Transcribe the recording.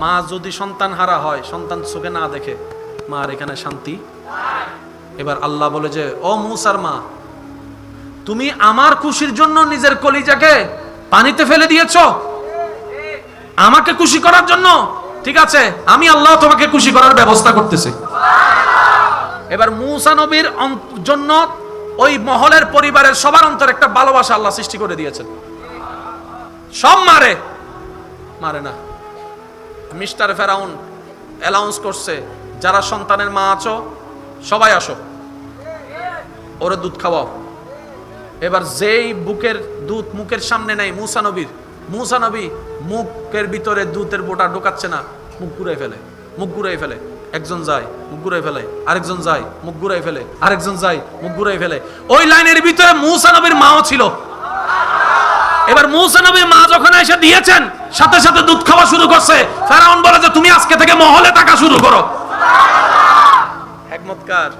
মা যদি সন্তান হারা হয়, সন্তান চোখে না দেখে, মার এখানে শান্তি। এবার আল্লাহ বলে যে, ও মূসার মা, তুমি আমার খুশির জন্য নিজের কলিজাকে পানিতে ফেলে দিয়েছো, আমাকে খুশি করার জন্য। ঠিক আছে, আমি আল্লাহ তোমাকে খুশি করার ব্যবস্থা করতেছি। এবার মূসা নবীর জন্য ওই মহলের পরিবারের সবার অন্তরে একটা ভালোবাসা আল্লাহ সৃষ্টি করে দিয়েছেন। সব মারে না। মিস্টার ফেরাউন অ্যালাউন্স করছে, যারা সন্তানের মা আছো সবাই আসো, ওরে দুধ খাওয়াও। এবার যেই বুকের দুধ মুখের সামনে নেই মূসা নবী মুখের ভিতরে দুধের বোটা ঢোকাচ্ছে না, মুখ ঘুরাই ফেলে। একজন যায়, মুখ ঘুরাই ফেলে, আরেকজন যায়, মুখ ঘুরাই ফেলে, আরেকজন যায়, মুখ ঘুরাই ফেলে। ওই লাইনের ভিতরে মূসা নবীর মাও ছিল। এবার মূসা নবীর মা যখন এসে দিয়েছেন, সাথে সাথে দুধ খাওয়া শুরু করছে। ফেরাউন বলে যে, তুমি আজকে থেকে মহলে থাকা শুরু করো। হিকমত কার?